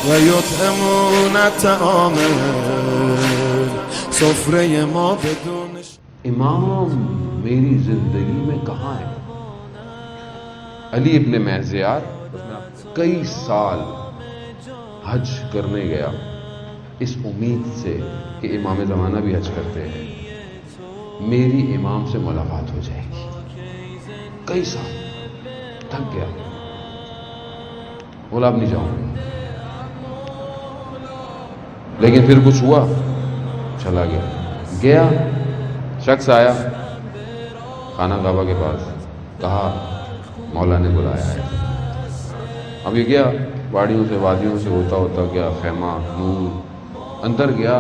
ويطعمون الطعام سفره ما بدونش. امام میری زندگی میں کہاں ہے؟ علی ابن مہزیار کئی سال حج کرنے گیا اس امید سے کہ امام زمانہ بھی حج کرتے ہیں، میری امام سے ملاقات ہو جائے گی. کئی سال تھک گیا، بولا اب نہیں جاؤں گا. لیکن پھر کچھ ہوا، چلا گیا. شخص آیا خانہ کعبہ کے پاس، کہا مولا نے بلایا ہے. اب یہ گیا، پہاڑیوں سے وادیوں سے ہوتا ہوتا گیا، خیمہ نور اندر گیا.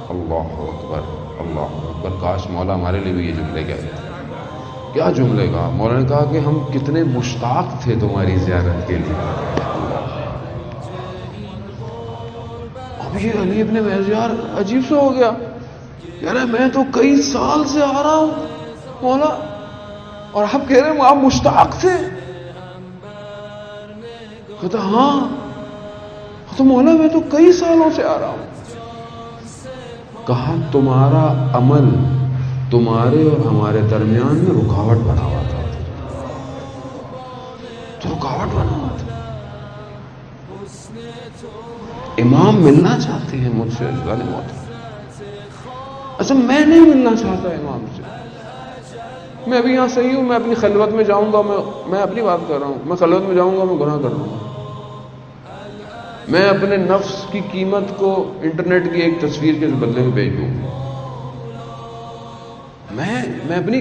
اللہ اکبر اللہ اکبر، کاش مولا ہمارے لیے بھی یہ جملے کہتے. کیا جملے کہا؟ مولا نے کہا کہ ہم کتنے مشتاق تھے تمہاری زیارت کے لیے. اب یہ علی ابن مہزیار عجیب سا ہو گیا، کہہ رہے میں تو کئی سال سے آ رہا ہوں مولا، اور آپ کہہ رہے ہیں آپ مشتاق تھے. کہتا ہاں تو مولا میں تو کئی سالوں سے آ رہا ہوں. کہا تمہارا عمل تمہارے اور ہمارے درمیان میں رکاوٹ بنا ہوا تھا. تو رکاوٹ بنا ہوا تھا. امام ملنا چاہتے ہیں مجھ سے، اچھا میں نہیں ملنا چاہتا امام سے. میں ابھی یہاں صحیح ہوں، میں اپنی خلوت میں جاؤں گا، میں اپنی بات کر رہا ہوں، میں خلوت میں جاؤں گا میں گناہ کر لوں گا. میں اپنے نفس کی قیمت کو انٹرنیٹ کی ایک تصویر کے بدلے میں بیچ دوں. میں اپنی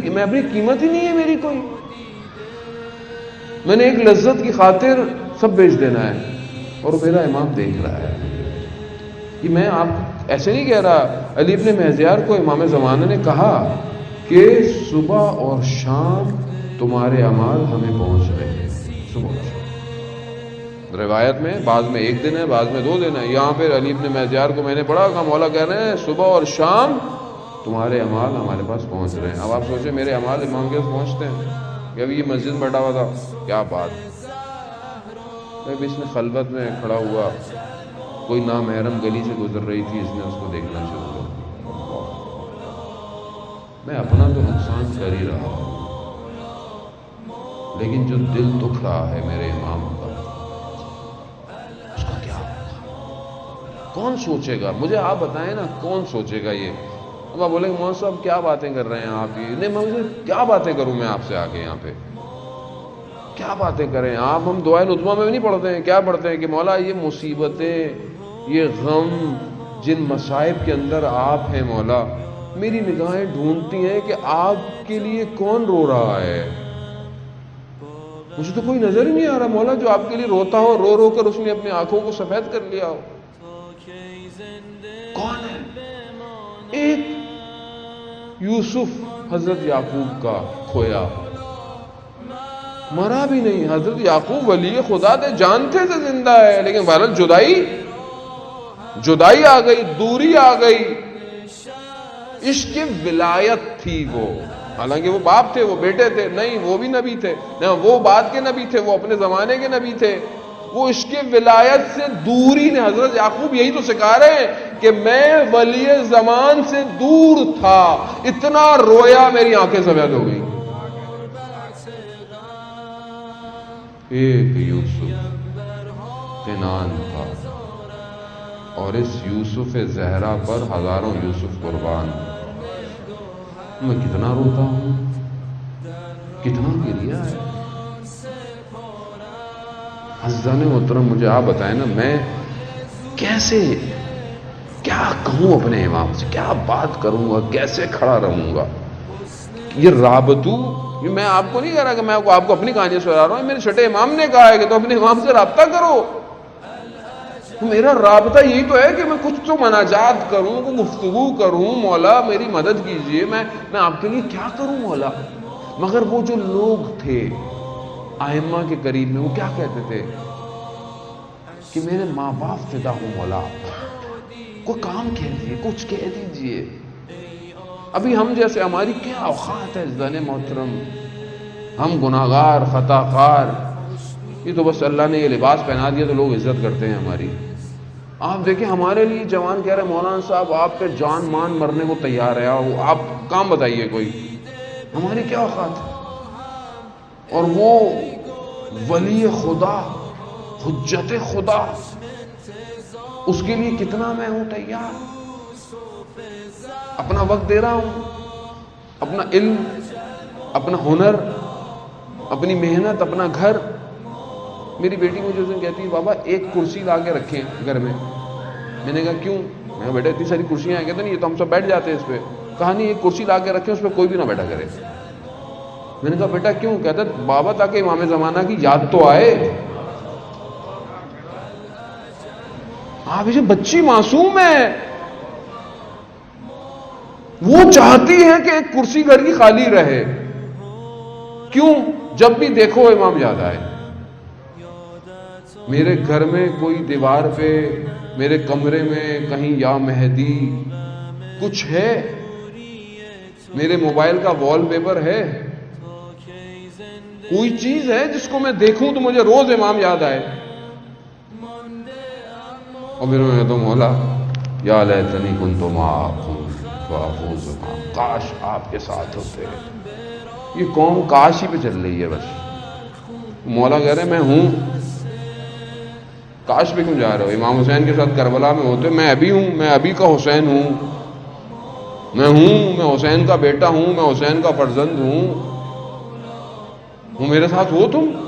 قیمت ہی نہیں ہے میری کوئی. میں نے ایک لذت کی خاطر سب بیچ دینا ہے، اور میرا امام دیکھ رہا ہے. کہ میں آپ ایسے نہیں کہہ رہا. علی ابن مہزیار کو امام زمانہ نے کہا کہ صبح اور شام تمہارے اعمال ہمیں پہنچ رہے ہیں. صبح اور شام روایت میں بعض میں 1 دن ہے، بعض میں 2 دن ہے. یہاں پہ علی ابن مہزیار کو میں نے پڑھا کہ مولا کہہ رہے ہیں صبح اور شام تمہارے اعمال ہمارے پاس پہنچ رہے ہیں. اب آپ سوچیں میرے اعمال امام کے پاس پہنچتے ہیں کہ ابھی یہ مسجد میں بیٹھا ہوا تھا، کیا بات. ابھی اس نے خلوت میں کھڑا ہوا، کوئی نامحرم گلی سے گزر رہی تھی، اس نے اس کو دیکھنا شروع کر دیا. میں اپنا تو نقصان کر ہی رہا ہوں، لیکن جو دل دکھ رہا ہے میرے امام کا، اس کا کیا ہوگا؟ کون سوچے گا؟ مجھے آپ بتائیں نا، کون سوچے گا یہ؟ اب آپ بولیں گے مولانا صاحب کیا باتیں کر رہے ہیں آپ؟ یہ نہیں، مجھے کیا باتیں کروں میں آپ سے آ کے یہاں پہ؟ کیا باتیں کریں آپ؟ ہم دعائے نظمہ میں بھی نہیں پڑھتے ہیں. کیا پڑھتے ہیں کہ مولا یہ مصیبتیں، یہ غم، جن مصائب کے اندر آپ ہیں مولا، میری نگاہیں ڈھونڈتی ہیں کہ آپ کے لیے کون رو رہا ہے. مجھے تو کوئی نظر ہی نہیں آ رہا مولا جو آپ کے لیے روتا ہو، رو رو کر اس نے اپنی آنکھوں کو سفید کر لیا ہو. کون ہے؟ ایک یوسف حضرت یعقوب کا کھویا، مرا بھی نہیں. حضرت یعقوب ولی خدا تھے، جانتے تھے زندہ ہے، لیکن بہرحال جدائی آ گئی، دوری آ گئی. عشق ولایت تھی وہ، حالانکہ وہ باپ تھے، وہ بیٹے تھے نہیں، وہ بھی نبی تھے نہ، وہ بعد کے نبی تھے، وہ اپنے زمانے کے نبی تھے. وہ عشق ولایت سے دوری نے، حضرت یعقوب یہی تو سکھا رہے ہیں کہ میں ولی زمان سے دور تھا، اتنا رویا میری آنکھیں سفید ہو گئی. ایک یوسف کنان تھا، اور اس یوسف زہرا پر ہزاروں یوسف قربان. میں کتنا روتا ہوں، کتنا گریا ہے. عزیزان محترم مجھے آپ بتائیں نا، میں کیسے کیا کہوں اپنے امام سے، کیا بات کروں گا، کیسے کھڑا رہوں گا. یہ رابطو، یہ میں آپ کو نہیں کہہ رہا کہ میں آپ کو اپنی کہانی سنا رہا ہوں، میرے چھٹے امام نے کہا ہے کہ تو اپنے امام سے رابطہ کرو. میرا رابطہ یہی تو ہے کہ میں کچھ تو مناجات کروں، کوئی گفتگو کروں. مولا میری مدد کیجئے، میں آپ کے لیے کیا کروں مولا. مگر وہ جو لوگ تھے ائمہ کے قریب میں، وہ کیا کہتے تھے کہ میرے ماں باپ فدا ہوں مولا، کوئی کام کہہ کچھ کہہ دیجئے. ابھی ہم جیسے ہماری کیا اوقات ہے عزیزان محترم، ہم گناہگار خطا کار. یہ تو بس اللہ نے یہ لباس پہنا دیا تو لوگ عزت کرتے ہیں ہماری. آپ دیکھیں ہمارے لیے جوان کہہ رہے ہیں مولانا صاحب آپ پہ جان مان مرنے کو تیار ہے، آپ کام بتائیے کوئی، ہماری کیا اوقات ہے؟ اور وہ ولی خدا، حجت خدا، اس کے لیے کتنا میں ہوں تیار، اپنا وقت دے رہا ہوں، اپنا علم، اپنا ہنر، اپنی محنت، اپنا گھر۔ میری بیٹی مجھے اس دن کہتی ہے بابا ایک کرسی لا کے رکھیں گھر میں۔ میں نے کہا کیوں؟ میں کہا بیٹا اتنی ساری کرسیاں ہیں، کہتے نہیں یہ تو ہم سب بیٹھ جاتے ہیں اس پہ۔ کہا نہیں ایک کرسی لا کے رکھیں اس پہ کوئی بھی نہ بیٹھا کرے۔ میں نے کہا بیٹا کیوں؟ کہتا بابا تاکہ امام زمانہ کی یاد تو آئے۔ آپ اسے بچی معصوم ہے، وہ چاہتی ہے کہ ایک کرسی گھر کی خالی رہے، کیوں؟ جب بھی دیکھو امام یاد آئے۔ میرے گھر میں کوئی دیوار پہ، میرے کمرے میں کہیں یا مہدی کچھ ہے؟ میرے موبائل کا وال پیپر ہے؟ کوئی چیز ہے جس کو میں دیکھوں تو مجھے روز امام یاد آئے؟ اور پھر میں کہتا ہوں مولا یا لیتنی کنت معکم فافوز بما، کاش آپ کے ساتھ ہوتے۔ یہ قوم کاش ہی پہ چل رہی ہے بس۔ مولا کہہ رہے میں ہوں، کاش پہ کیوں جا رہے ہو؟ امام حسین کے ساتھ کربلا میں ہوتے، میں ابھی ہوں، میں ابھی کا حسین ہوں، میں حسین کا بیٹا ہوں، میں حسین کا فرزند ہوں، میرے ساتھ ہو تم۔